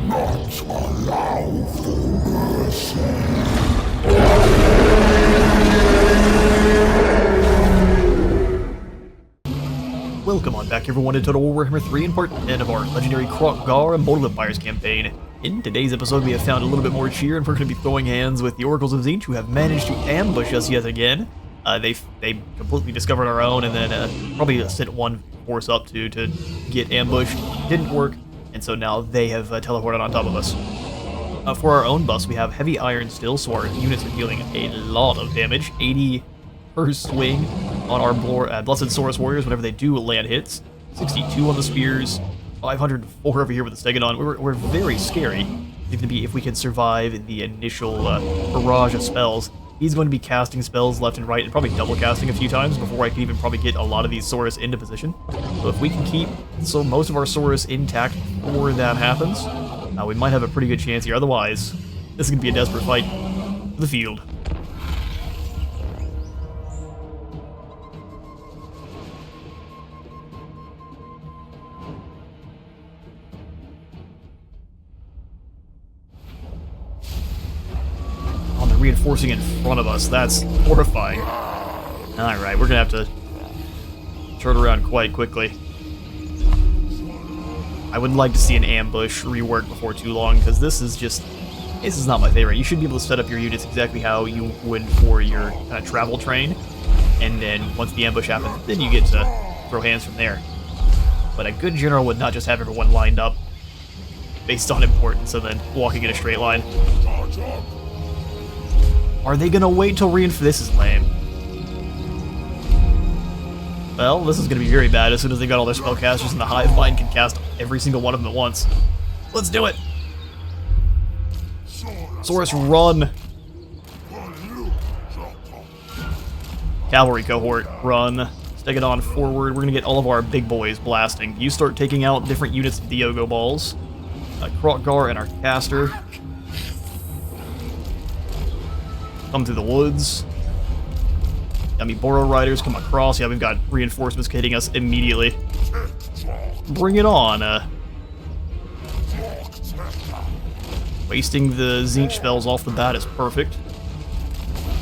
not allow for mercy. Welcome on back everyone to Total Warhammer 3 and part 10 of our legendary Kroq-Gar Immortal Empires campaign. In today's episode we have found a little bit more cheer and we're going to be throwing hands with the Oracles of Tzeentch, who have managed to ambush us yet again. They completely discovered our own and then probably sent one force up to get ambushed. Didn't work, and so now they have teleported on top of us. For our own buffs we have heavy iron still, so our units are dealing a lot of damage. 80 per swing on our Blessed Saurus Warriors whenever they do land hits. 62 on the spears, 504 over here with the Stegodon. We're very scary. It's going to be if we can survive the initial barrage of spells. He's going to be casting spells left and right and probably double casting a few times before I can even probably get a lot of these Saurus into position. So if we can keep most of our Saurus intact before that happens, we might have a pretty good chance here. Otherwise, this is going to be a desperate fight for the field. Reinforcing in front of us. That's horrifying. Alright, we're gonna have to turn around quite quickly. I would like to see an ambush rework before too long, because this is not my favorite. You should be able to set up your units exactly how you would for your kind of travel train, and then once the ambush happens, then you get to throw hands from there. But a good general would not just have everyone lined up based on importance and then walking in a straight line. Are they gonna wait till this is lame. Well, this is gonna be very bad as soon as they got all their spellcasters and the hive mind can cast every single one of them at once. Let's do it! Saurus, run! Cavalry cohort, run. Stegodon forward. We're gonna get all of our big boys blasting. You start taking out different units of Diogo balls. Kroq-Gar and our caster. Come through the woods. Burrow riders come across. Yeah, we've got reinforcements hitting us immediately. Bring it on. Wasting the Tzeentch spells off the bat is perfect.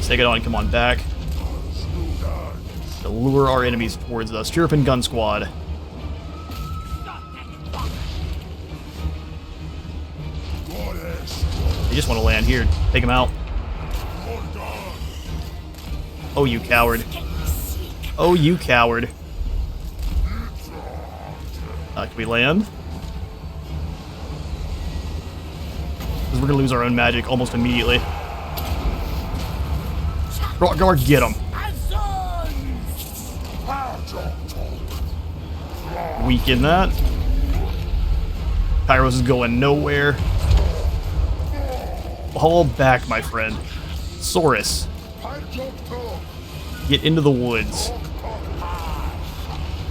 Stegodon, come on back. To lure our enemies towards us. Chillhop gun squad. They just want to land here. Take them out. Oh, you coward. Oh, you coward. Can we land? Because we're going to lose our own magic almost immediately. Kroq-Gar, get him. Weaken that. Kairos is going nowhere. Fall back, my friend. Saurus. Get into the woods.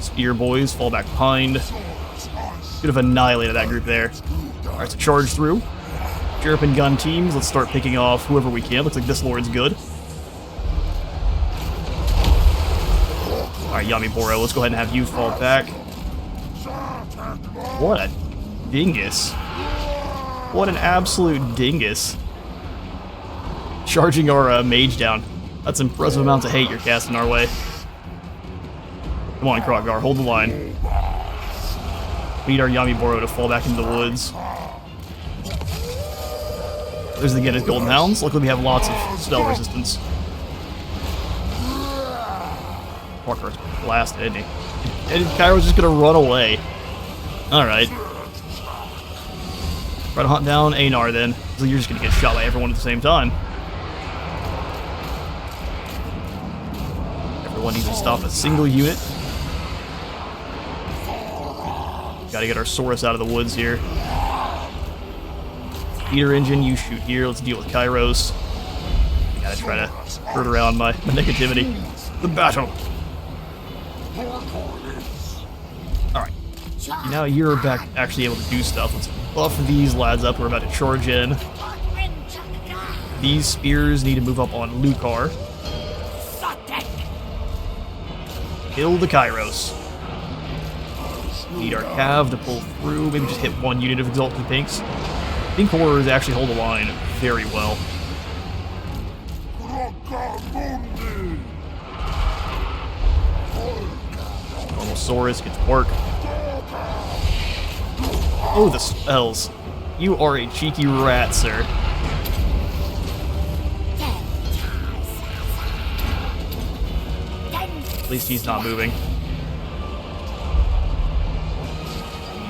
Spear boys, fall back behind. Could have annihilated that group there. Alright, so charge through. Chillhop gun teams, let's start picking off whoever we can. Looks like this lord's good. Alright, Burrow, let's go ahead and have you fall back. What a dingus. What an absolute dingus. Charging our mage down. That's impressive amounts of hate you're casting our way. Come on, Kroq-Gar, hold the line. We need our Burrow to fall back into the woods. There's again his Golden Hounds. Luckily we have lots of spell resistance. Kroq-Gar's blasted, isn't he? And Kairo's just gonna run away. Alright. Try to hunt down Einar then. So you're just gonna get shot by everyone at the same time. Everyone needs to stop a single unit. Gotta get our Saurus out of the woods here. Speeder engine, you shoot here. Let's deal with Kairos. Gotta try to hurt around my negativity. The battle! Alright. Now you're back actually able to do stuff. Let's buff these lads up. We're about to charge in. These spears need to move up on Lukar. Kill the Kairos. Need our cav to pull through. Maybe just hit one unit of Exalted Pinks. Pink Horrors actually hold the line very well. Normal Saurus gets work. Oh, the spells. You are a cheeky rat, sir. At least he's not moving.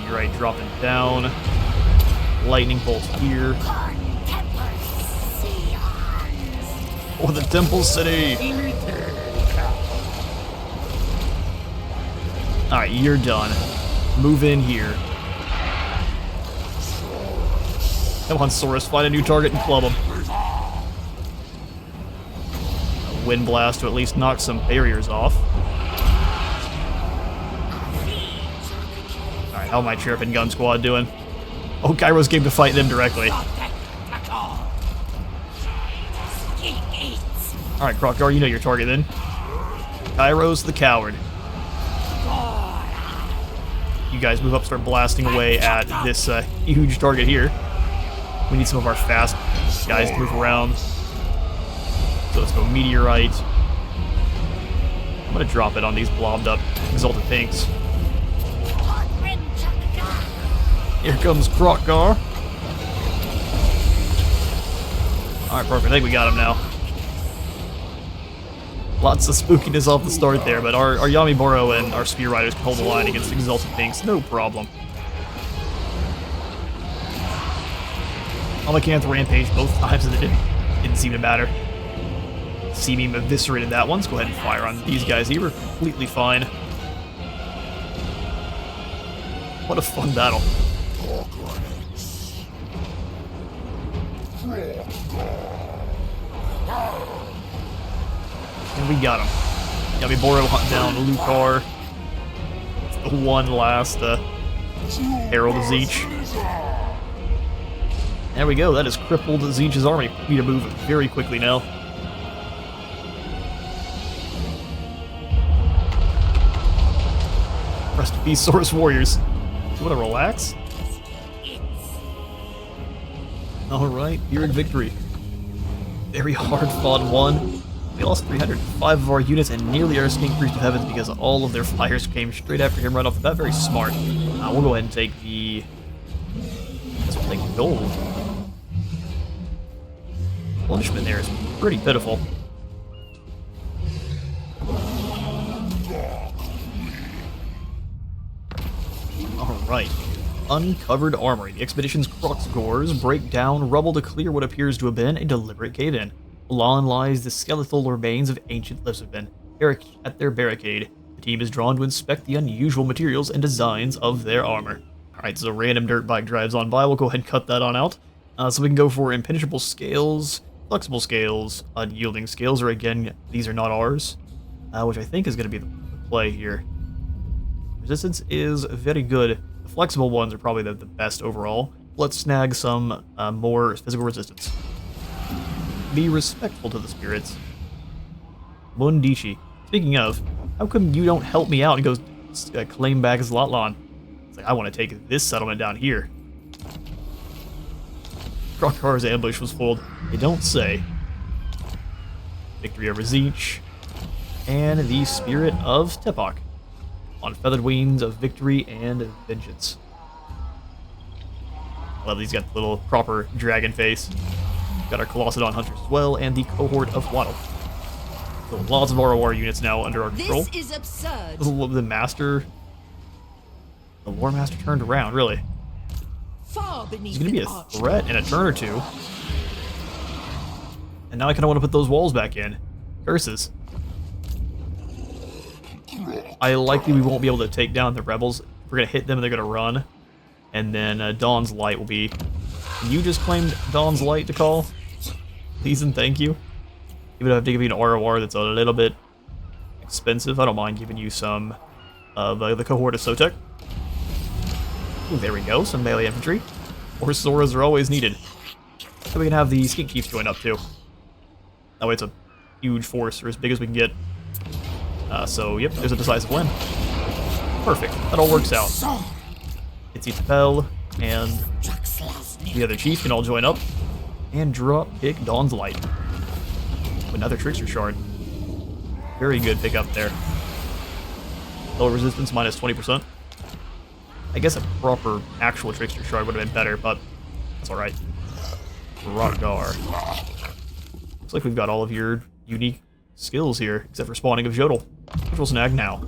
Right, dropping down. Lightning bolts here. Oh, the Temple City! Alright, you're done. Move in here. Come on, Saurus, find a new target and club him. A wind blast to at least knock some barriers off. Alright, how my Chirpin Gun Squad doing? Oh, Kairos came to fight them directly. Alright, Kroq-Gar, you know your target then. Kairos the Coward. You guys move up, start blasting away at this huge target here. We need some of our fast guys to move around. So let's go Meteorite. I'm gonna drop it on these blobbed up Exalted Pinks. Here comes Kroq-Gar. Alright, perfect. I think we got him now. Lots of spookiness off the start there, but our Yami Boro and our Spear Riders can hold the line against Exalted Pinks, no problem. Amakanth Rampage both times and it didn't seem to matter. Seabeam eviscerated that one, so go ahead and fire on these guys here. We're completely fine. What a fun battle. And we got him. Yami Boro hunt down Lucar. It's the one last Herald of Tzeentch. There we go, that has crippled Tzeentch's army. We need to move very quickly now. Rest in peace, Saurus Warriors. You wanna relax? Alright, here in victory. Very hard fought one. We lost 305 of our units and nearly our Skink Priest of Heavens because all of their flyers came straight after him right off the bat. Very smart. We'll go ahead and take the... Let's take the gold. Punishment there is pretty pitiful. Alright. Uncovered Armory. The expedition's Kroq-Gars break down rubble to clear what appears to have been a deliberate cave-in. Along lies the skeletal remains of ancient Lizardmen. At their barricade, the team is drawn to inspect the unusual materials and designs of their armor. Alright, so a random dirt bike drives on by. We'll go ahead and cut that on out. So we can go for impenetrable scales, flexible scales, unyielding scales, or again, these are not ours, which I think is going to be the play here. Resistance is very good. The flexible ones are probably the best overall. Let's snag some more physical resistance. Be respectful to the spirits. Mundishi. Speaking of, how come you don't help me out and go claim back Zlatlan? It's like, I want to take this settlement down here. Kroq-Gar's ambush was foiled. They don't say. Victory over Tzeentch. And the Spirit of Tepok. On feathered wings of victory and vengeance. Love these got the little proper dragon face. Got our Colossadon Hunters as well, and the Cohort of Waddle. So lots of ROR units now under our control. This is absurd. The Master... The War Master turned around, really. Far beneath He's gonna be a arch. threat in a turn or two. And now I kinda want to put those walls back in. Curses. Likely we won't be able to take down the rebels. We're gonna hit them and they're gonna run. And then Dawn's Light will be... You just claimed Dawn's Light to call? Please and thank you. Even though I have to give you an ROR that's a little bit expensive, I don't mind giving you some of the Cohort of Sotek. Ooh, there we go, some melee infantry. Or Soras are always needed. So we can have the Skink Chiefs join up too. That way it's a huge force, or as big as we can get. So, yep, there's a decisive win. Perfect. That all works out. Itzitapel and the other chief can all join up and drop kick Dawn's Light. Another Trickster Shard. Very good pickup there. Low resistance minus 20%. I guess a proper actual Trickster Shard would have been better, but that's alright. Kroq-Gar. Looks like we've got all of your unique skills here, except for spawning of Jodel, which will snag now.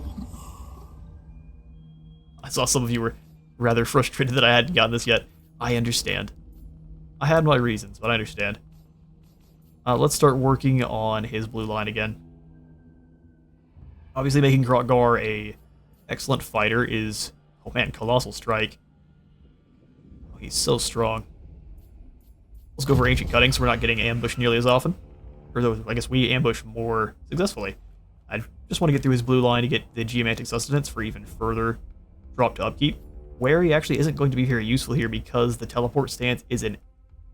I saw some of you were rather frustrated that I hadn't gotten this yet. I understand. I had my reasons, but I understand. Let's start working on his blue line again. Obviously making Kroq-Gar a excellent fighter is... Oh man, Colossal Strike. Oh, he's so strong. Let's go for Ancient Cutting so we're not getting ambushed nearly as often. Or though, I guess we ambush more successfully. I just want to get through his blue line to get the Geomantic Sustenance for even further drop to upkeep. Where he actually isn't going to be very useful here because the teleport stance isn't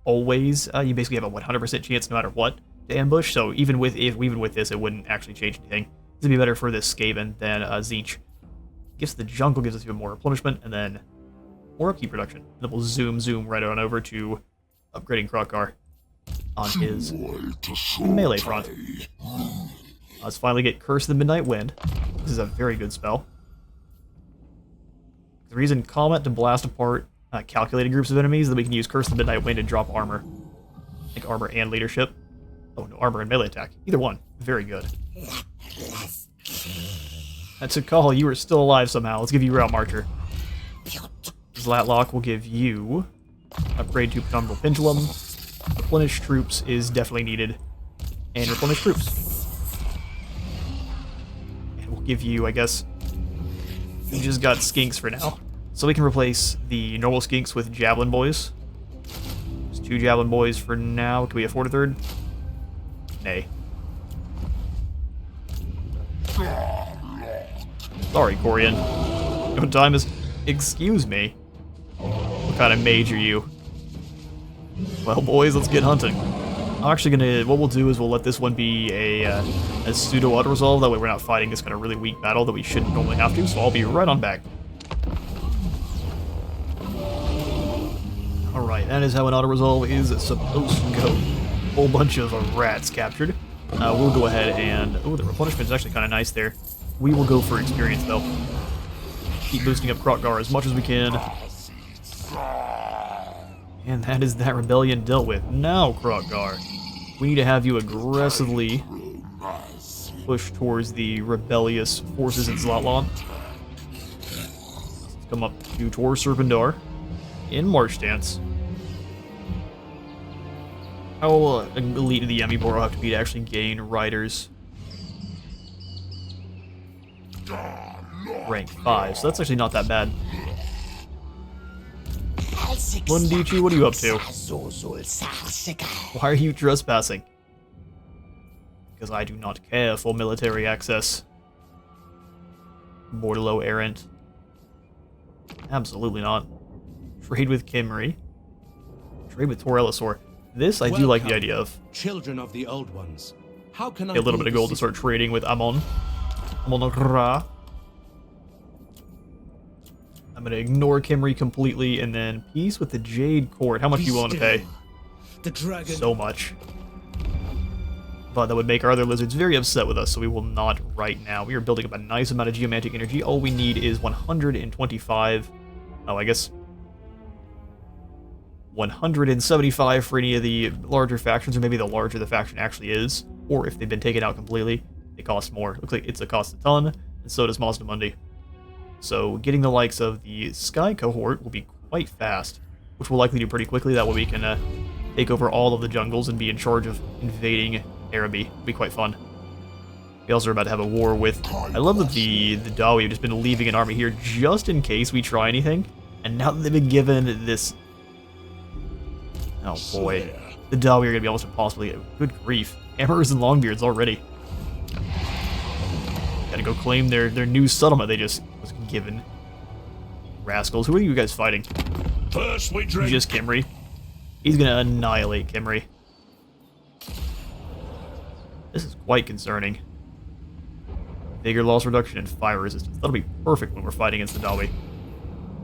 always... you basically have a 100% chance no matter what to ambush, so even with this it wouldn't actually change anything. This would be better for this Skaven than Tzeentch. Gifts the Jungle gives us even more replenishment, and then more upkeep reduction. And then we'll zoom right on over to upgrading Kroq-Gar on his melee front. Let's finally get Curse of the Midnight Wind. This is a very good spell. The reason Comet to blast apart calculated groups of enemies, that we can use Curse of the Midnight Wind to drop armor. Like armor and leadership. Oh no, armor and melee attack. Either one. Very good. That's a call. You are still alive somehow. Let's give you Route Marcher. Zlatlock will give you upgrade to Penumbral Pendulum. Replenish troops is definitely needed. And replenish troops. And we'll give you, I guess, we just got Skinks for now. So we can replace the normal Skinks with Javelin Boys. Just 2 Javelin Boys for now. Can we afford a third? Nay. Sorry, Corian. No time is... Excuse me. What kind of mage are you? Well, boys, let's get hunting. I'm actually gonna... What we'll do is we'll let this one be a pseudo auto-resolve. That way we're not fighting this kind of really weak battle that we shouldn't normally have to, so I'll be right on back. Alright, that is how an auto-resolve is supposed to go. Whole bunch of rats captured. We'll go ahead and... Oh, the replenishment is actually kind of nice there. We will go for experience, though. Keep boosting up Kroq-Gar as much as we can. And that is that rebellion dealt with. Now, Kroq-Gar, we need to have you aggressively push towards the rebellious forces in Zlatlan. Let's come up to Tor Serpendar in March stance. How elite do the Emibor have to be to actually gain riders? Rank 5, so that's actually not that bad. Mundichi, what are you up to? Why are you trespassing? Because I do not care for military access. Mortalo errant. Absolutely not. Trade with Kimri. Trade with Torellisor. This I do like the idea of. Children of the old ones. How can I get a little bit of gold to start trading with Amon. Amon-Ra. I'm gonna ignore Kimri completely and then peace with the Jade Court. How much do you want to pay? The dragon. So much. But that would make our other lizards very upset with us, so we will not right now. We are building up a nice amount of geomantic energy. All we need is 125. Oh, I guess 175 for any of the larger factions, or maybe the larger the faction actually is, or if they've been taken out completely, they cost more. Looks like it's a cost a ton, and so does Mazdamundi. So getting the likes of the Sky cohort will be quite fast, which we'll likely do pretty quickly. That way we can take over all of the jungles and be in charge of invading Araby. It'll be quite fun. We also are about to have a war with... I love that the Dawi have just been leaving an army here just in case we try anything. And now that they've been given this... Oh boy. The Dawi are going to be almost impossible to get. Good grief. Hammers and Longbeards already. Gotta go claim their new settlement they just was given. Rascals. Who are you guys fighting? First we drink. Just Kimri. He's gonna annihilate Kimri. This is quite concerning. Vigor loss reduction and fire resistance. That'll be perfect when we're fighting against the Dawi.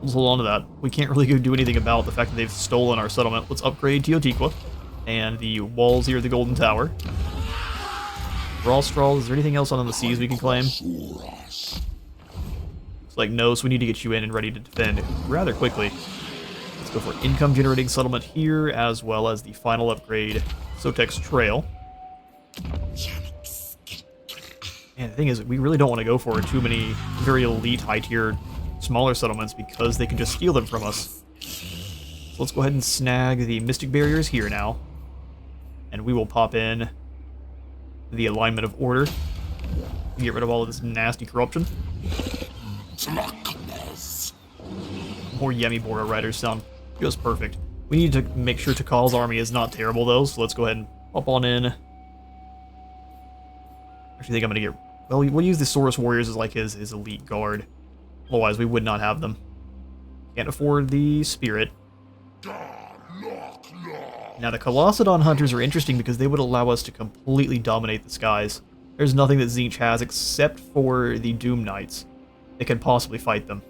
Let's hold on to that. We can't really go do anything about the fact that they've stolen our settlement. Let's upgrade Teotihuacan and the walls here at the Golden Tower. Rawstraw, is there anything else on the seas we can claim? Looks like no, so we need to get you in and ready to defend rather quickly. Let's go for income generating settlement here, as well as the final upgrade, Sotek's Trail. And the thing is, we really don't want to go for too many very elite, high-tier, smaller settlements because they can just steal them from us. So let's go ahead and snag the Mystic Barriers here now. And we will pop in the Alignment of Order. Get rid of all of this nasty corruption. More Yemi Bora Riders sound just perfect. We need to make sure Takal's army is not terrible though, so let's go ahead and pop on in. Actually, I think I'm gonna get... Well, we'll use the Saurus Warriors as like his elite guard. Otherwise, we would not have them. Can't afford the Spirit. Now, the Colossadon Hunters are interesting because they would allow us to completely dominate the skies. There's nothing that Tzeentch has except for the Doom Knights that can possibly fight them.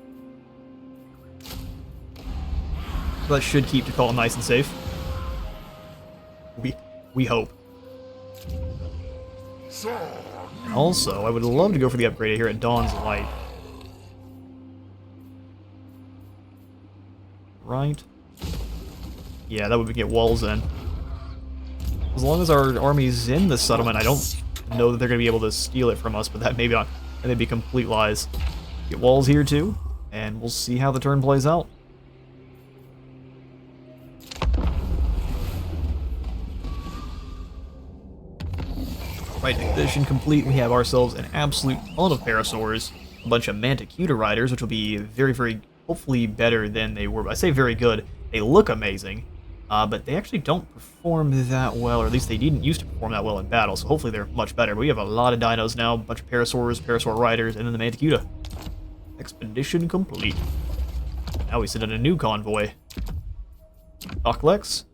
So that should keep Takal nice and safe. We hope. And also, I would love to go for the upgrade here at Dawn's Light. Right? Yeah, that would get walls in. As long as our army's in the settlement, I don't know that they're going to be able to steal it from us, but that may be complete lies. Get walls here too, and we'll see how the turn plays out. Right, expedition complete. We have ourselves an absolute ton of Parasaurs, a bunch of Mantiquita Riders, which will be very, very, hopefully better than they were. I say very good. They look amazing, but they actually don't perform that well, or at least they didn't used to perform that well in battle, so hopefully they're much better. But we have a lot of dinos now, a bunch of Parasaurs, Parasaur Riders, and then the Mantiquita. Expedition complete. Now we send in a new convoy. Docklex.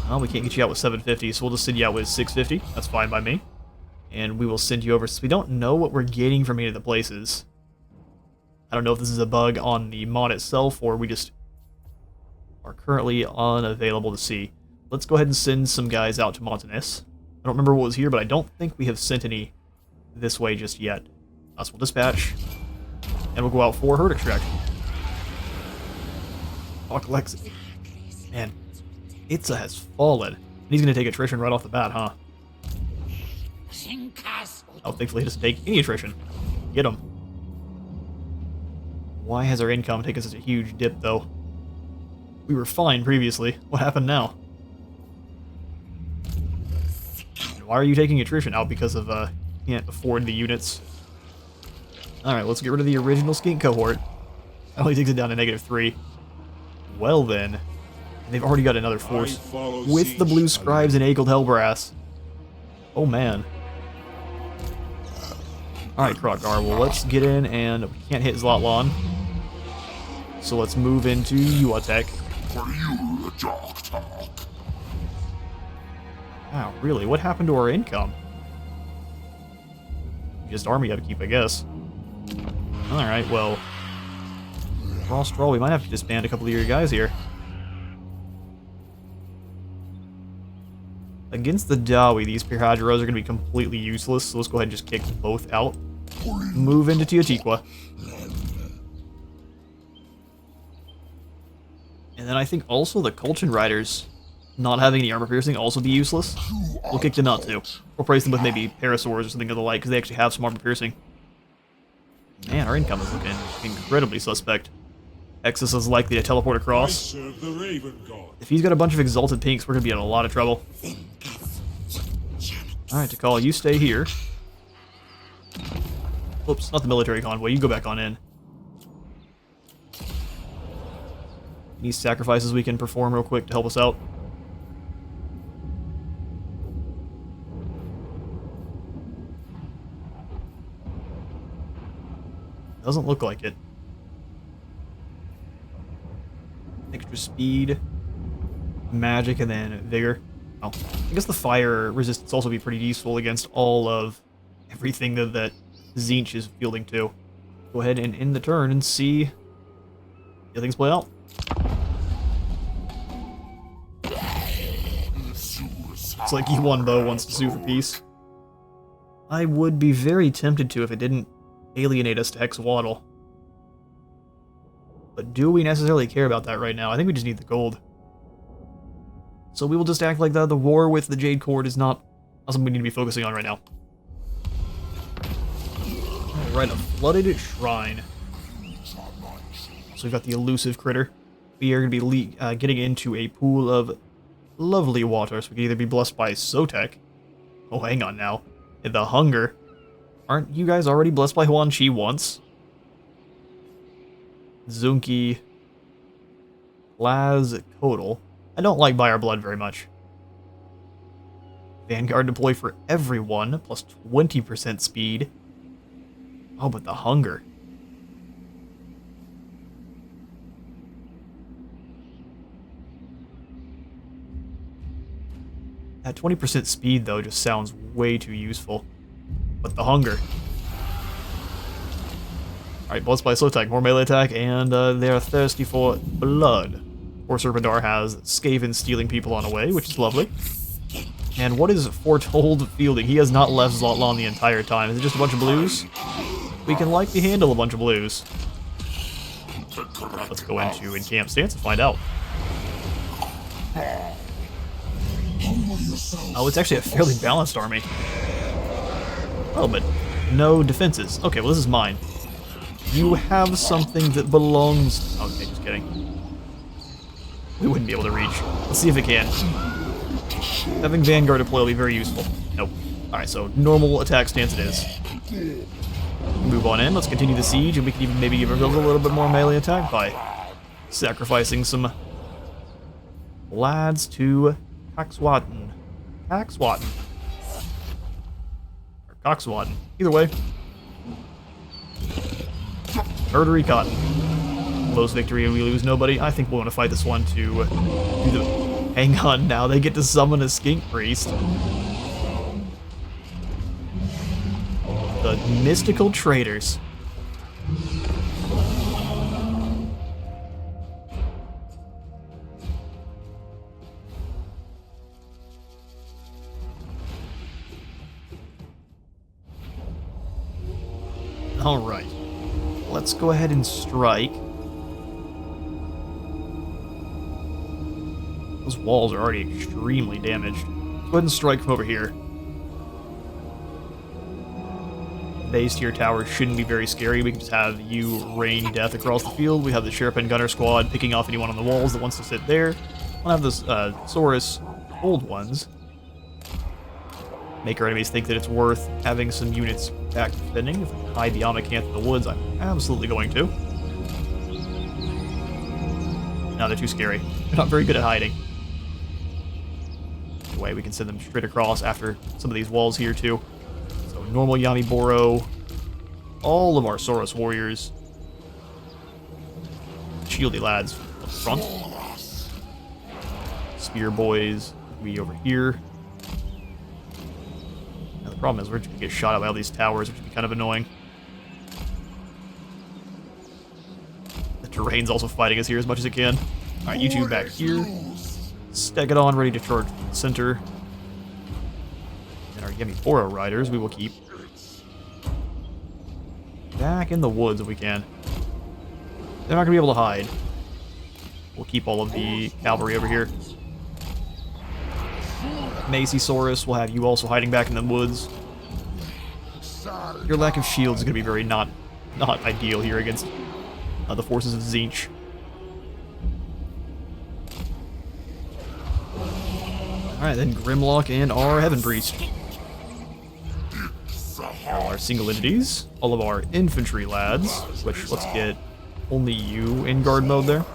Well, we can't get you out with 750, so we'll just send you out with 650. That's fine by me. And we will send you over, since we don't know what we're getting from any of the places. I don't know if this is a bug on the mod itself, or we just are currently unavailable to see. Let's go ahead and send some guys out to Montanus. I don't remember what was here, but I don't think we have sent any this way just yet. So we'll dispatch, and we'll go out for herd extraction. Docklex. Man. Itza has fallen. And he's going to take attrition right off the bat, huh? Oh, thankfully he doesn't take any attrition. Get him. Why has our income taken such a huge dip, though? We were fine previously. What happened now? And why are you taking attrition? Out because of, can't afford the units. Alright, let's get rid of the original skink cohort. That only takes it down to -3. Well then. They've already got another force with the Blue Scribes and Agled Hellbrass. Oh man. Alright, Kroq-Gar, well let's get in, and we can't hit Zlotlan. So let's move into Yuatek. Wow, really? What happened to our income? Just army upkeep, I guess. Alright, well. Rawstraw, we might have to disband a couple of your guys here. Against the Dawi, these Pirhydros are going to be completely useless, so let's go ahead and just kick both out. Move into Teotihuacan. And then I think also the Colchin Riders, not having any armor piercing, also be useless. We'll kick them out too. We'll replace them with maybe Parasaurs or something of the like, because they actually have some armor piercing. Man, our income is looking incredibly suspect. Exus is likely to teleport across. If he's got a bunch of Exalted Pinks, we're going to be in a lot of trouble. Alright, Takal, you stay here. Oops, not the military convoy. You go back on in. Any sacrifices we can perform real quick to help us out? Doesn't look like it. Extra speed, magic, and then vigor. Oh, I guess the fire resistance also be pretty useful against all of everything that Tzeentch is fielding too. Go ahead and end the turn and see how things play out. It's like E1 Bow wants to sue for peace. I would be very tempted to if it didn't alienate us to Hexwaddle. But do we necessarily care about that right now? I think we just need the gold. So we will just act like the war with the Jade Cord is not something we need to be focusing on right now. Alright, a flooded shrine. So we've got the elusive critter. We are going to be getting into a pool of lovely water, so we can either be blessed by Sotek. Oh, hang on now. And the hunger. Aren't you guys already blessed by Huan Chi once? Zunki. Laz Kodal. I don't like Buyer Blood very much. Vanguard deploy for everyone, plus 20% speed. Oh, but the hunger. That 20% speed, though, just sounds way too useful. But the hunger. Alright, Blessed by Sotek, more melee attack, and they're thirsty for blood. Or Serpendar has Skaven stealing people on away, which is lovely. And what is Foretold fielding? He has not left Zlotlawn the entire time. Is it just a bunch of blues? We can likely handle a bunch of blues. Let's go into Encamp Stance and find out. Oh, it's actually a fairly balanced army. Oh, but no defenses. Okay, well this is mine. You have something that belongs... Okay, just kidding. We wouldn't be able to reach. Let's see if it can. Having Vanguard deploy will be very useful. Nope. Alright, so normal attack stance it is. Move on in. Let's continue the siege, and we can even maybe give ourselves a little bit more melee attack by sacrificing some lads to Caxwatton. Caxwatton. Or Coxwatton. Either way. Murdery Cotton. Close victory and we lose nobody. I think we'll want to fight this one to do the... Hang on now, they get to summon a Skink Priest. The Mystical Traders. Alright. Let's go ahead and strike. Those walls are already extremely damaged. Let's go ahead and strike from over here. Base tier towers shouldn't be very scary. We can just have you rain death across the field. We have the Sheriff and Gunner squad picking off anyone on the walls that wants to sit there. We'll have this Saurus old ones. Make our enemies think that it's worth having some units back defending. If I hide the Amakanth in the woods, I'm absolutely going to. No, they're too scary. They're not very good at hiding. Anyway, we can send them straight across after some of these walls here, too. So, normal Yami Boro. All of our Saurus warriors. Shieldy lads up front. Spear boys. We over here. Now, the problem is we're just going to get shot at by all these towers, which would be kind of annoying. The terrain's also fighting us here as much as it can. Alright, you two back here. Stack it on, ready to charge the center. And our Yemi Boro riders we will keep back in the woods if we can. They're not going to be able to hide. We'll keep all of the cavalry over here. Macysaurus will have you also hiding back in the woods. Your lack of shields is going to be very not ideal here against the forces of Tzeentch. Alright, then Grimlock and our Heaven Priest. All our single entities, all of our infantry lads, which let's get only you in guard mode there.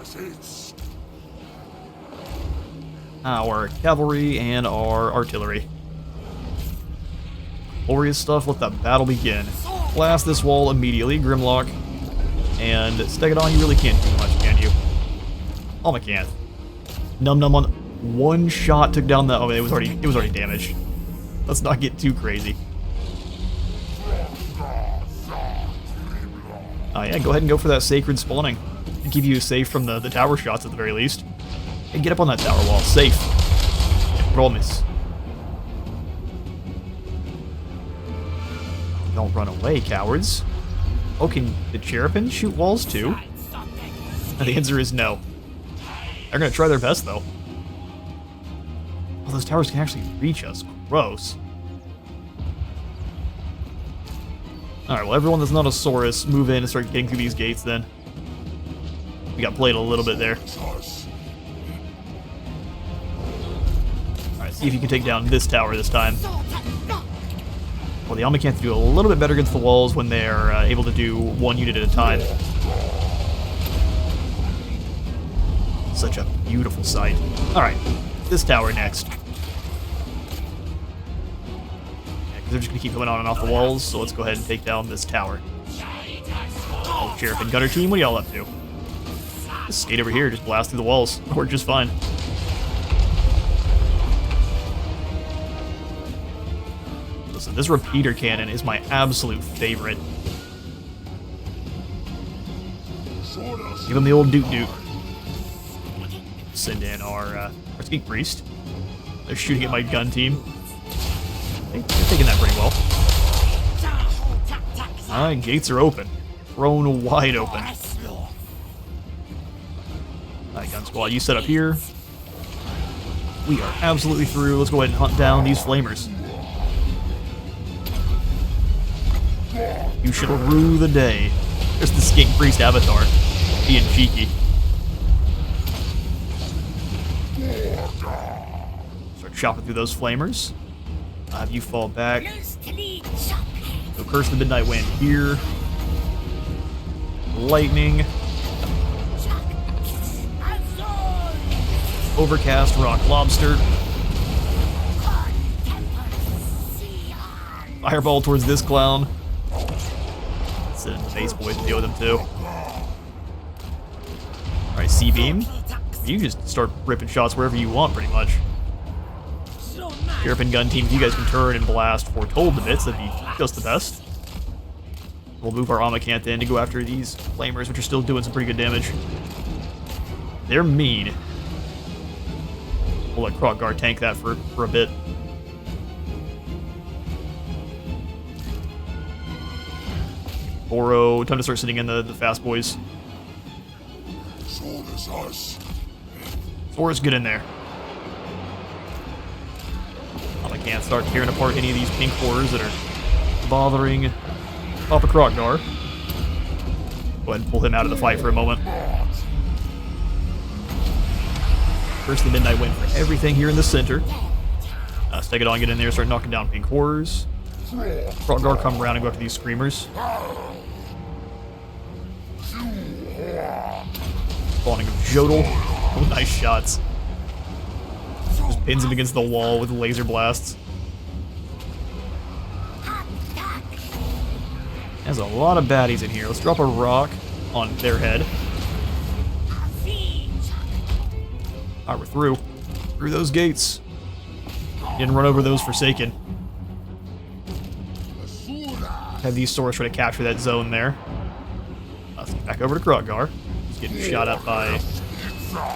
Our cavalry and our artillery. Glorious stuff, let the battle begin. Blast this wall immediately, Grimlock. And Stegodon, you really can't do much, can you? Amakanth. Num Num on one shot took down the... Oh, it was already damaged. Let's not get too crazy. Yeah, go ahead and go for that sacred spawning. To keep you safe from the tower shots at the very least. And get up on that tower wall, safe. I promise. Don't run away, cowards. Oh, can the Cherubins shoot walls too? And the answer is no. They're gonna try their best though. Oh, those towers can actually reach us. Gross. Alright, well, everyone that's not a Saurus, move in and start getting through these gates then. We got played a little bit there. Alright, see if you can take down this tower this time. Well, the Amakanth do a little bit better against the walls when they're able to do one unit at a time. Such a beautiful sight. Alright, this tower next. They're just going to keep coming on and off the walls, so let's go ahead and take down this tower. Oh, Sheriff and Gunner team, what are y'all up to? Just skate over here, just blast through the walls. We're just fine. Listen, this repeater cannon is my absolute favorite. Give him the old doot-doot. Send in our Skink Priest. They're shooting at my gun team. They're taking that pretty well. Alright, gates are open. Thrown wide open. Alright, gun squad, you set up here. We are absolutely through. Let's go ahead and hunt down these flamers. You should rue the day. There's the Skink Priest avatar. Being cheeky. Start chopping through those flamers. Have you fall back. So curse the Midnight Wind here. Lightning. Overcast Rock Lobster. Fireball towards this clown. Send in the base boys to deal with him too. Alright, C-Beam. You can just start ripping shots wherever you want pretty much. Cherubin gun team, if you guys can turn and blast Foretold to bits, that'd be just the best. We'll move our Amakanth in to go after these flamers, which are still doing some pretty good damage. They're mean. We'll let Kroq-Gar tank that for a bit. Boro, time to start sitting in the fast boys. Forrest, get in there. I can't start tearing apart any of these pink horrors that are bothering Papa Kroq-Gar. Go ahead and pull him out of the fight for a moment. First, the Midnight Wind for everything here in the center. Stegodon, get in there, start knocking down pink horrors. Kroq-Gar, come around and go after these screamers. Spawning of Jodel. Oh, nice shots. Just pins him against the wall with laser blasts. There's a lot of baddies in here. Let's drop a rock on their head. Alright, we're through. Through those gates. Didn't run over those Forsaken. Have these Saurus try to capture that zone there. Let's get back over to Kroq-Gar. He's getting shot up by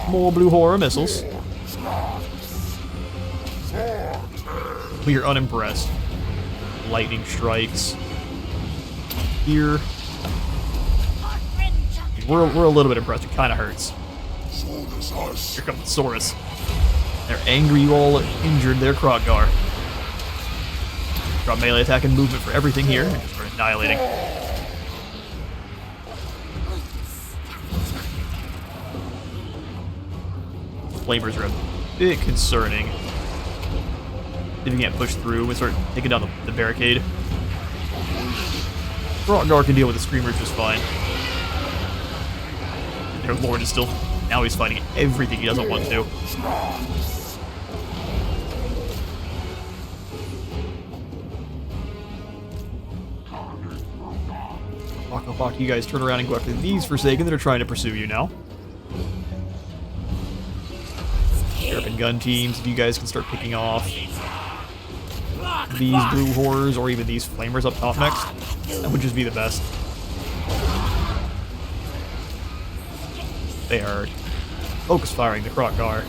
more blue horror missiles. We are unimpressed. Lightning strikes. Here. We're a little bit impressed. It kind of hurts. Here comes the Saurus. They're angry you all injured their Kroq-Gar. Drop melee attack and movement for everything here. And just start annihilating. Flamers are a bit concerning. If you can't push through, we start taking down the barricade. Kroq-Gar can deal with the screamers just fine. Their lord is still... Now he's fighting everything he doesn't want to. Bok, you guys turn around and go after these Forsaken that are trying to pursue you now. Sheriff and gun teams, if you guys can start picking off these blue horrors or even these flamers up top next, that would just be the best. They are focus firing the Kroq-Gar.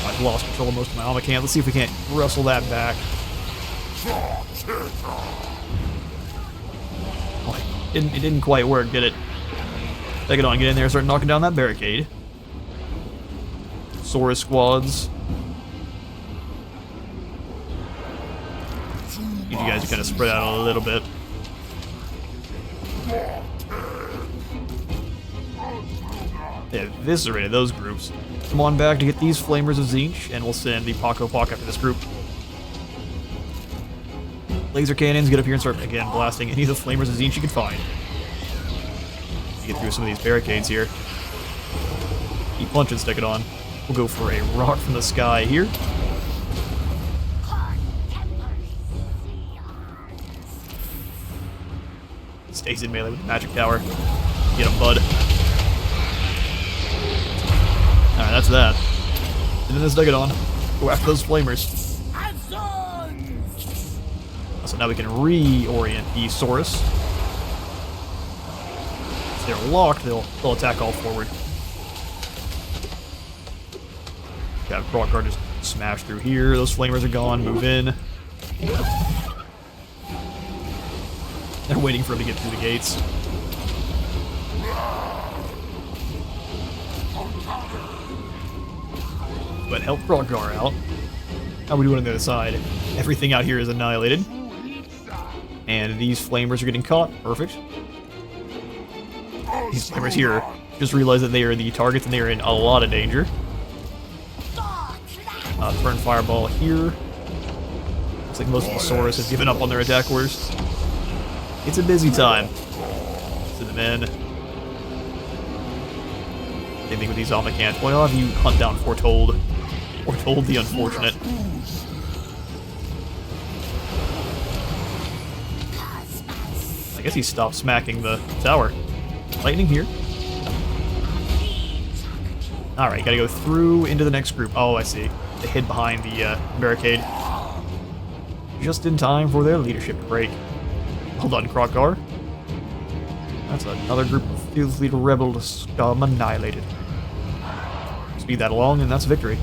I've lost control of most of my Omicans. Let's see if we can't wrestle that back. Oh, it didn't quite work, did it? Take it on, get in there, start knocking down that barricade. Saurus squads. Need you guys to kind of spread out a little bit. They eviscerated those groups. Come on back to get these Flamers of Tzeentch, and we'll send the Paco Poc after this group. Laser cannons, get up here and start, again, blasting any of the Flamers of Tzeentch you can find. Get through some of these barricades here. Keep punching, stick it on. We'll go for a rock from the sky here. Stays in melee with the magic tower. Get him, bud. Alright, that's that. And then let's stick it on. Go after those flamers. So now we can reorient the Saurus. If they're locked, they'll attack all forward. Got Kroq-Gar just smash through here. Those flamers are gone. Move in. They're waiting for him to get through the gates. But help Kroq-Gar out. How are we doing on the other side? Everything out here is annihilated. And these flamers are getting caught. Perfect. These flamers here just realized that they are the targets and they are in a lot of danger. Turn fireball here. Looks like most of the Saurus have given up on their attack orders. It's a busy time. Send them in. Same thing with these Omicans. Why don't you hunt down Foretold? Foretold the unfortunate. I guess he stopped smacking the tower. Lightning here. Alright, gotta go through into the next group. Oh, I see. They hid behind the barricade. Just in time for their leadership to break. Well done, Kroq-Gar. That's another group of filthy rebel scum annihilated. Speed that along, and that's victory.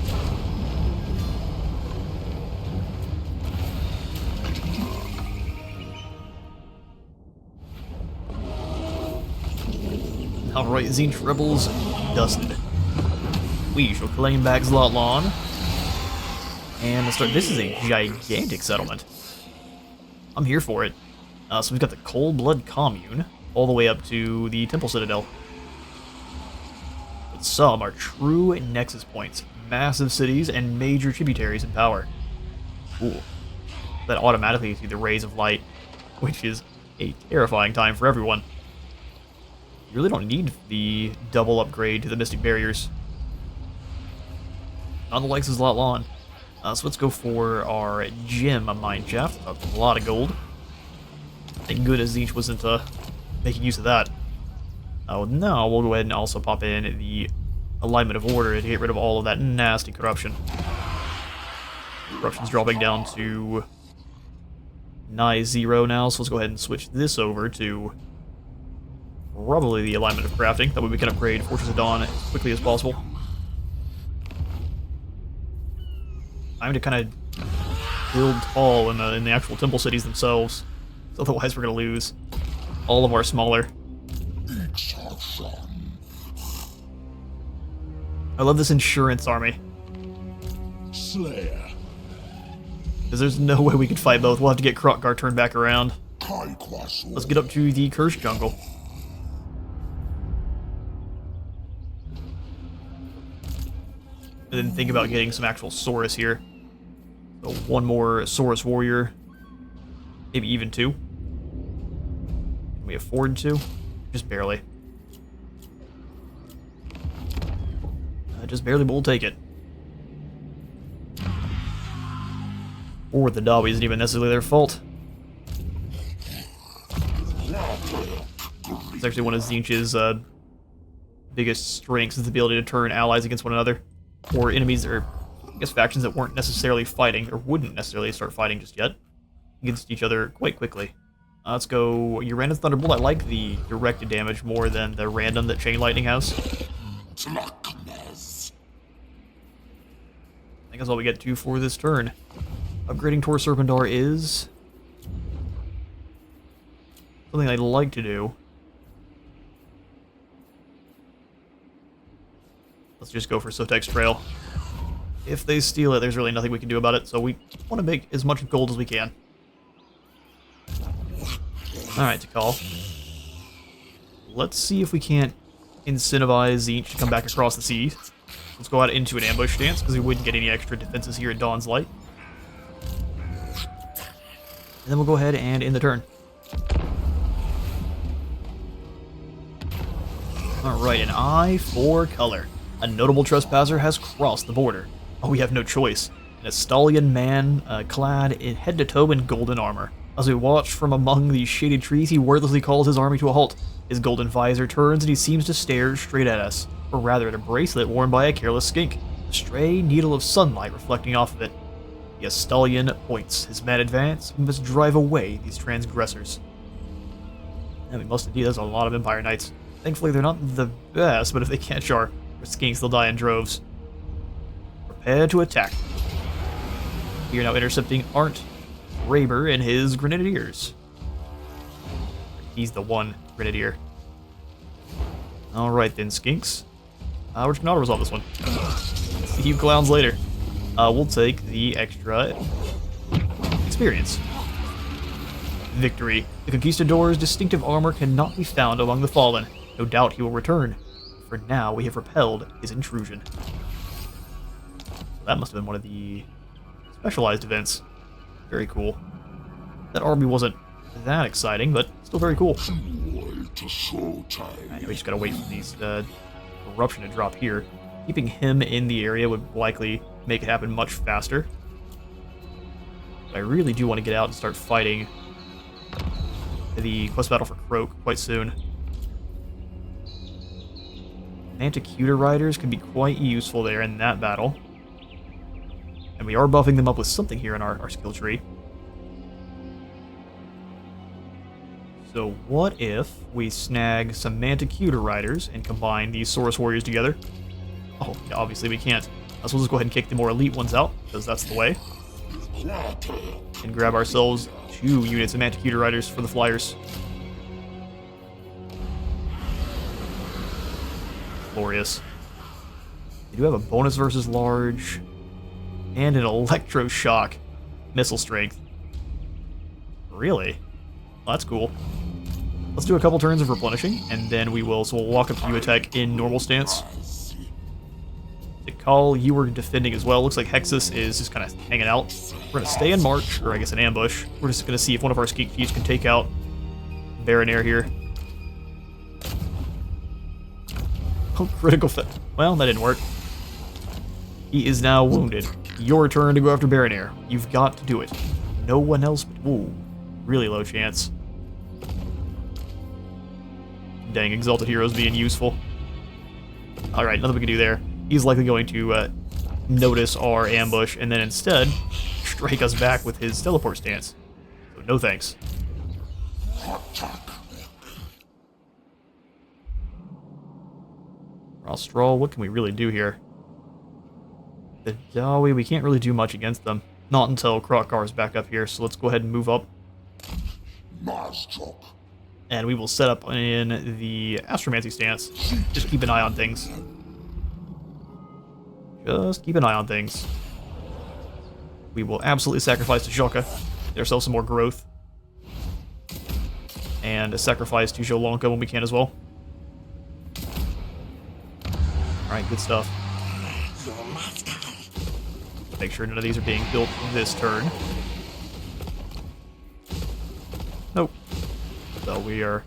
Alright, Tzeentch rebels dusted. We shall claim back Zlotlawn. And let's start. This is a gigantic settlement. I'm here for it. So we've got the Cold Blood Commune, all the way up to the Temple Citadel. But some are true nexus points, massive cities, and major tributaries in power. Ooh. That automatically see the Rays of Light, which is a terrifying time for everyone. You really don't need the double upgrade to the Mystic Barriers. Not the likes of Zlotlawn. So let's go for our Gem Mine Shaft. A lot of gold. Thank goodness Tzeentch wasn't making use of that. Oh, now we'll go ahead and also pop in the Alignment of Order to get rid of all of that nasty corruption. Corruption's dropping down to nigh 0 now, so let's go ahead and switch this over to probably the Alignment of Crafting. That way we can upgrade Fortress of Dawn as quickly as possible. Time to kind of build tall in the actual temple cities themselves. Otherwise, we're going to lose all of our smaller. I love this insurance army. Slayer. Because there's no way we could fight both. We'll have to get Kroq-Gar turned back around. Let's get up to the Cursed Jungle. And then think about getting some actual Saurus here. So one more Saurus warrior. Maybe even 2. Can we afford to? Just barely. Just barely, but we'll take it. Or the Dawi isn't even necessarily their fault. It's actually one of Tzeentch's biggest strengths is the ability to turn allies against one another. Or enemies, or I guess factions that weren't necessarily fighting, or wouldn't necessarily start fighting just yet, against each other quite quickly. Let's go Uranus Thunderbolt. I like the directed damage more than the random that Chain Lightning has. Darkness. I think that's all we get to for this turn. Upgrading Tor Serpendar is something I'd like to do. Let's just go for Sotek's Trail. If they steal it, there's really nothing we can do about it, so we want to make as much gold as we can. Alright, Tikal. Let's see if we can't incentivize Tzeentch to come back across the sea. Let's go out into an ambush stance, because we wouldn't get any extra defenses here at Dawn's Light. And then we'll go ahead and end the turn. Alright, an eye for color. A notable trespasser has crossed the border. Oh, we have no choice. An Estalian man clad in head to toe in golden armor. As we watch from among these shaded trees, he wordlessly calls his army to a halt. His golden visor turns and he seems to stare straight at us, or rather at a bracelet worn by a careless skink, a stray needle of sunlight reflecting off of it. The Estalian points. His men advance. We must drive away these transgressors. And we must indeed. There's a lot of Empire Knights. Thankfully, they're not the best, but if they catch our skinks, they'll die in droves. Prepare to attack. We are now intercepting Arndt Raber and his Grenadiers. He's the one Grenadier. Alright then, skinks. We're just gonna auto-resolve this one. See you clowns later. We'll take the extra experience. Victory. The Conquistador's distinctive armor cannot be found among the fallen. No doubt he will return. For now, we have repelled his intrusion. So that must have been one of the specialized events. Very cool. That army wasn't that exciting, but still very cool. Right, we just gotta wait for these corruption to drop here. Keeping him in the area would likely make it happen much faster. But I really do want to get out and start fighting the quest battle for Kroq quite soon. Manticuta Riders can be quite useful there in that battle. And we are buffing them up with something here in our skill tree. So what if we snag some Manticuta Riders and combine these Saurus Warriors together? Oh, yeah, obviously we can't. So we'll just go ahead and kick the more elite ones out, because that's the way. And grab ourselves 2 units of Manticuta Riders for the Flyers. Glorious. They do have a bonus versus large and an electroshock missile strength. Really? Well, that's cool. Let's do a couple turns of replenishing, and then we'll walk up to you attack in normal stance. Tikal, you were defending as well. Looks like Hexus is just kind of hanging out. We're going to stay in march, or I guess an ambush. We're just going to see if one of our Skink Thieves can take out Baronair here. Oh, critical fit. Well, that didn't work. He is now wounded. Your turn to go after Baronair. You've got to do it. No one else. Ooh, really low chance. Dang, Exalted Heroes being useful. Alright, nothing we can do there. He's likely going to notice our ambush and then instead strike us back with his teleport stance. So no thanks. Rostral, what can we really do here? The Dawi, we can't really do much against them. Not until Kroq-Gar is back up here, so let's go ahead and move up. And we will set up in the Astromancy stance. Just keep an eye on things. Just keep an eye on things. We will absolutely sacrifice to Joka. Get ourselves some more growth. And a sacrifice to Jolonka when we can as well. Alright, good stuff. Make sure none of these are being built this turn. Nope. So we are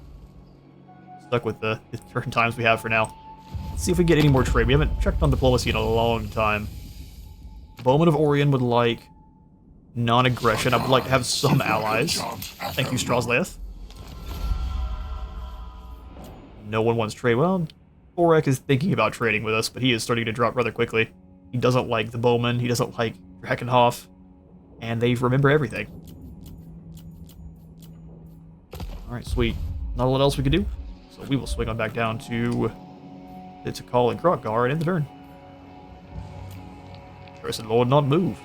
stuck with the turn times we have for now. Let's see if we get any more trade. We haven't checked on diplomacy in a long time. Bowman of Orion would like non-aggression. I would like to have some allies. Thank you, Strauslaeth. No one wants trade. Well, Orek is thinking about trading with us, but he is starting to drop rather quickly. He doesn't like the Bowman, he doesn't like Drakenhof, and they remember everything. Alright, sweet. Not a lot else we could do. So we will swing on back down to call in Kroq-Gar and end the turn. Cursed Lord not move.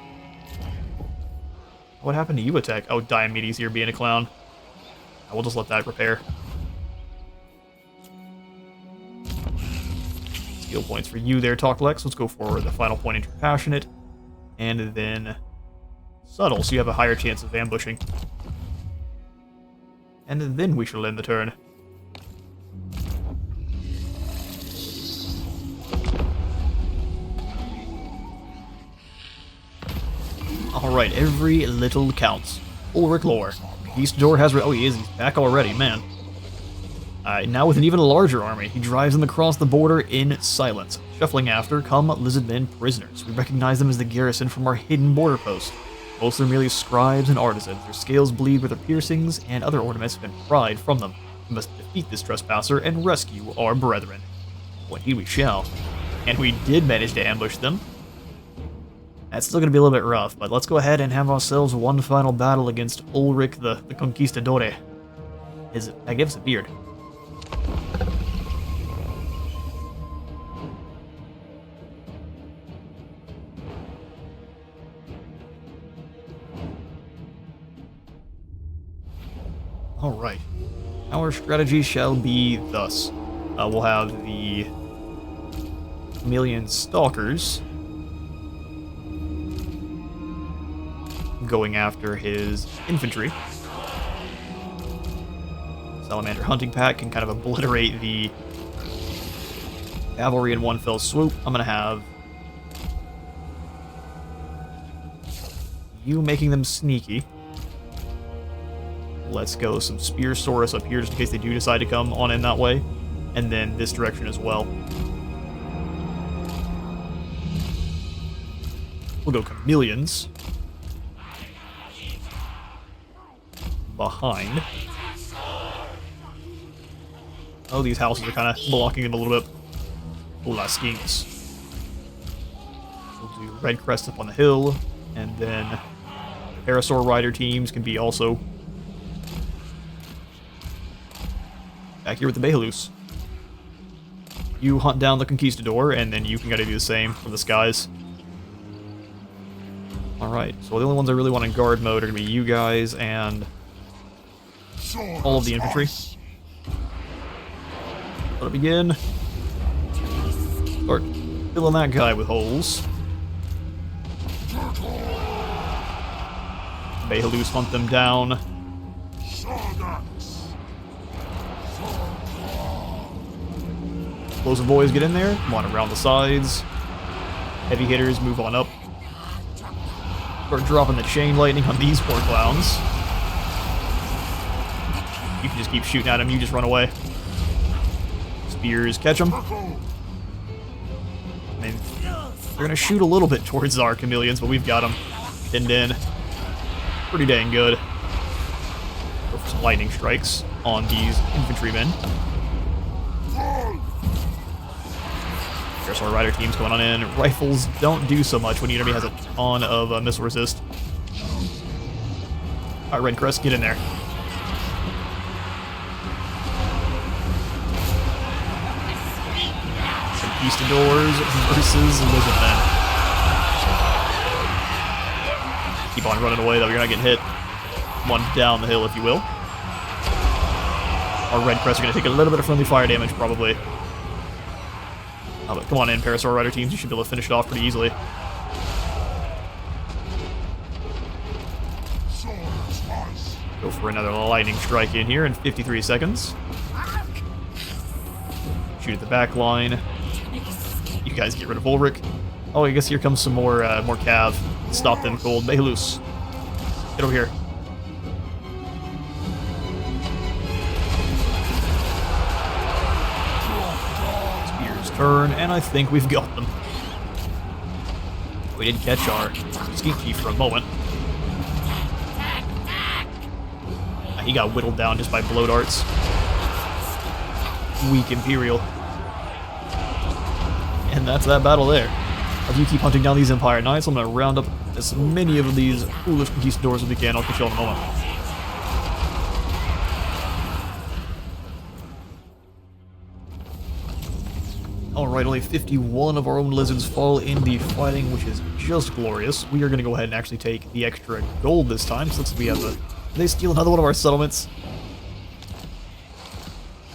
What happened to you attack? Oh, Diomedes here being a clown. I will just let that repair. Skill points for you there, Talklex. Let's go for the final point into Passionate. And then Subtle, so you have a higher chance of ambushing. And then we shall end the turn. Alright, every little counts. Ulrich Lore. Conquistador has... Oh, he is. He's back already, man. Now with an even larger army, he drives them across the border in silence. Shuffling after come Lizardmen prisoners. We recognize them as the garrison from our hidden border post. Most are merely scribes and artisans. Their scales bleed with their piercings, and other ornaments have been pried from them. We must defeat this trespasser and rescue our brethren. Well, indeed we shall. And we did manage to ambush them. That's still going to be a little bit rough, but let's go ahead and have ourselves one final battle against Ulrich the Conquistador. His magnificent beard. Alright. Our strategy shall be thus. We'll have the Chameleon Stalkers going after his infantry. Salamander Hunting Pack can kind of obliterate the cavalry in one fell swoop. I'm going to have you making them sneaky. Let's go some Spearsaurus up here just in case they do decide to come on in that way. And then this direction as well. We'll go Chameleons. Behind. Oh, these houses are kind of blocking them a little bit. Hola skinks. We'll do Red Crest up on the hill. And then Parasaur Rider teams can be also back here with the Behalus. You hunt down the Conquistador, and then you can gotta do the same from the skies. Alright, so the only ones I really want in guard mode are gonna be you guys and all of the infantry. Let it begin. Start filling that guy with holes. Behalus hunt them down. Explosive boys get in there. Come on around the sides. Heavy hitters move on up. Start dropping the chain lightning on these poor clowns. You can just keep shooting at them. You just run away. Spears catch them. I mean, they're gonna shoot a little bit towards our chameleons, but we've got them pinned in. Pretty dang good. Go for some lightning strikes on these infantrymen. Parasaur Rider teams going on in. Rifles don't do so much when the enemy has a ton of missile resist. Alright, Red Crest, get in there. Conquistadors versus Lizardmen. Keep on running away, though. You're not getting hit. One down the hill, if you will. Our Red Crest are going to take a little bit of friendly fire damage, probably. Oh, but come on in, Parasaur Rider teams. You should be able to finish it off pretty easily. Go for another lightning strike in here in 53 seconds. Shoot at the back line. You guys get rid of Ulrich. Oh, I guess here comes some more cav. Stop them cold. Behalus. Get over here. Turn, and I think we've got them. We did catch our Skink Chief for a moment. He got whittled down just by blow darts. Weak Imperial. And that's that battle there. If you keep hunting down these Empire Knights, I'm going to round up as many of these foolish Conquistadors as we can. I'll catch you all in a moment. Alright, only 51 of our own lizards fall in the fighting, which is just glorious. We are going to go ahead and actually take the extra gold this time, since we have a... They steal another one of our settlements.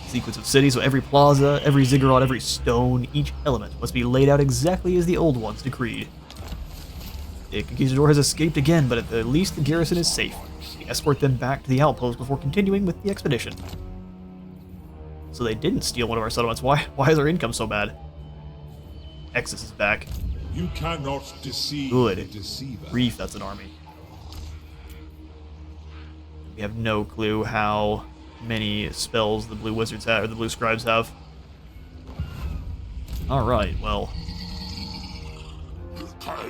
Sequence of cities, so every plaza, every ziggurat, every stone, each element must be laid out exactly as the old ones decreed. The Conquistador has escaped again, but at the least the garrison is safe. We escort them back to the outpost before continuing with the expedition. So they didn't steal one of our settlements. Why is our income so bad? Exus is back. You cannot deceive Good the deceiver. grief, that's an army. We have no clue how many spells the blue wizards have, or the blue scribes have. Alright, well. I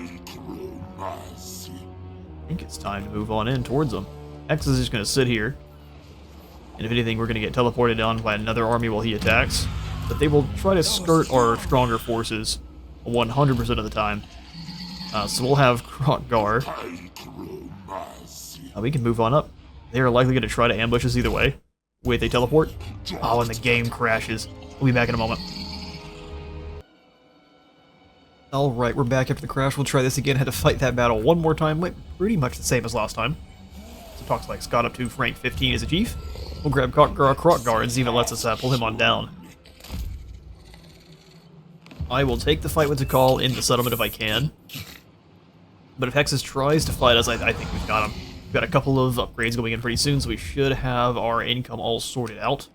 think it's time to move on in towards them. Exus is just going to sit here. And if anything, we're going to get teleported on by another army while he attacks. But they will try to skirt our stronger forces 100% of the time. So we'll have Kroq-Gar. We can move on up. They are likely going to try to ambush us either way. Wait, they teleport? Oh, and the game crashes. We'll be back in a moment. Alright, we're back after the crash. We'll try this again. Had to fight that battle one more time. Went pretty much the same as last time. So talks like Scott up to rank 15 as a chief. We'll grab Kroq-Gar and see if it lets us pull him on down. I will take the fight with Tikal in the settlement if I can. But if Hexus tries to fight us, I think we've got him. We've got a couple of upgrades going in pretty soon, so we should have our income all sorted out.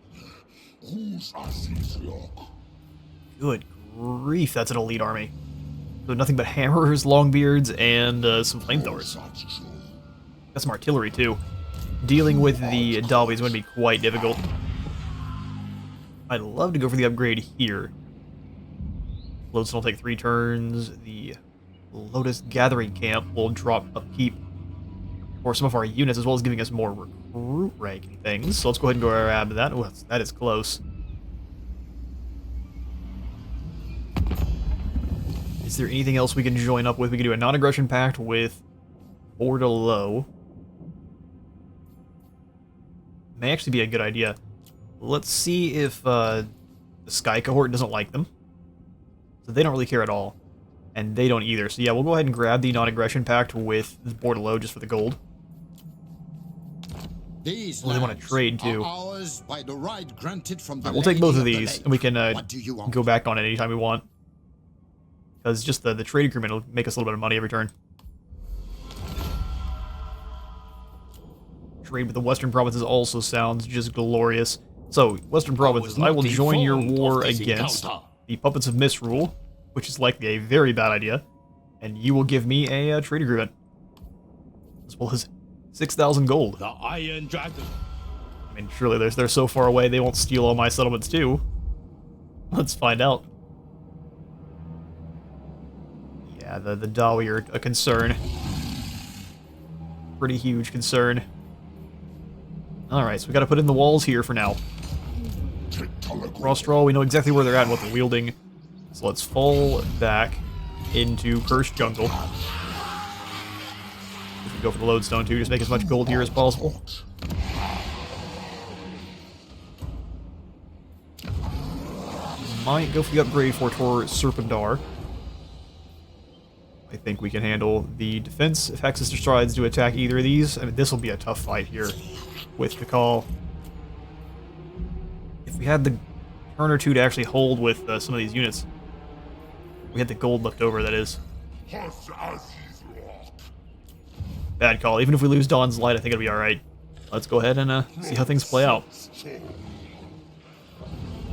Good grief, that's an elite army. So nothing but hammerers, longbeards, and some flamethrowers. Got some artillery too. Dealing with the Dawi is going to be quite difficult. I'd love to go for the upgrade here. Lodestone will take 3 turns. The Lotus Gathering Camp will drop upkeep for some of our units, as well as giving us more recruit rank and things. So let's go ahead and go grab that. Oh, that is close. Is there anything else we can join up with? We can do a non-aggression pact with Bordelot. May actually be a good idea. Let's see if the Sky Cohort doesn't like them. So they don't really care at all. And they don't either. So yeah, we'll go ahead and grab the non-aggression pact with Bordelot just for the gold. These Well, they want to trade too. Ours by the right granted from the Alright, we'll take both of Lady these, the and we can What do you want? go back on it anytime we want. Because just the trade agreement will make us a little bit of money every turn. Trade with the Western Provinces also sounds just glorious. So, Western Provinces, I will join your war against the Puppets of Misrule, which is likely a very bad idea, and you will give me a trade agreement. As well as 6,000 gold. The Iron Dragon. I mean, surely they're so far away they won't steal all my settlements too. Let's find out. Yeah, the Dawi are a concern. Pretty huge concern. Alright, so we gotta put in the walls here for now. Rostral, we know exactly where they're at and what they're wielding. So let's fall back into Cursed Jungle. We can go for the Lodestone too, just make as much gold here as possible. Might go for the upgrade for Tor Serpendar. I think we can handle the defense if Hexus decides to attack either of these. I mean, this will be a tough fight here with the call. If we had the turn or two to actually hold with some of these units, we had the gold left over, that is. Bad call. Even if we lose Dawn's Light, I think it'll be alright. Let's go ahead and see how things play out.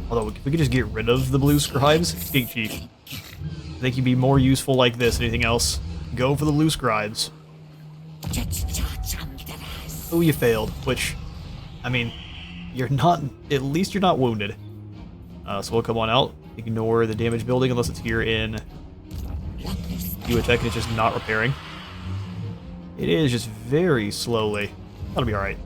Although, if we could just get rid of the blue scribes, Skate Chief. I think you'd be more useful like this than anything else. Go for the blue scribes. Oh, you failed, which, I mean, you're not, at least you're not wounded. So we'll come on out, ignore the damage building unless it's here in you attack and it's just not repairing. It is just very slowly. That'll be alright.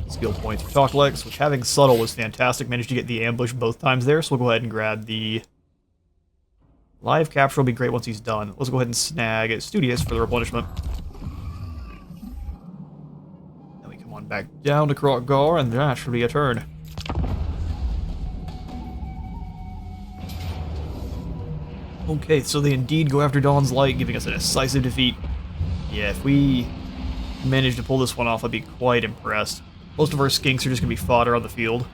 Skill points for Talklex, which having Subtle was fantastic. Managed to get the ambush both times there, so we'll go ahead and grab the live capture will be great once he's done. Let's go ahead and snag Studious for the replenishment. Then we come on back down to Kroq-Gar, and that should be a turn. Okay, so they indeed go after Dawn's Light, giving us a decisive defeat. Yeah, if we manage to pull this one off, I'd be quite impressed. Most of our skinks are just going to be fodder on the field.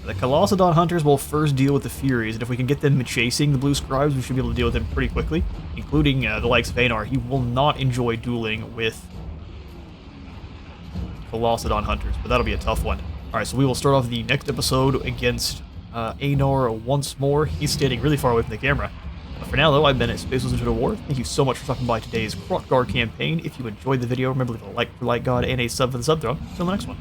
The Colossadon Hunters will first deal with the Furies, and if we can get them chasing the Blue Scribes, we should be able to deal with them pretty quickly, including the likes of Anar. He will not enjoy dueling with Colossadon Hunters, but that'll be a tough one. Alright, so we will start off the next episode against Anar once more. He's standing really far away from the camera. But for now, though, I've been at Space Wizards of War. Thank you so much for stopping by today's Kroq-Gar campaign. If you enjoyed the video, remember to leave a like for Light God and a sub for the sub throw. Until the next one.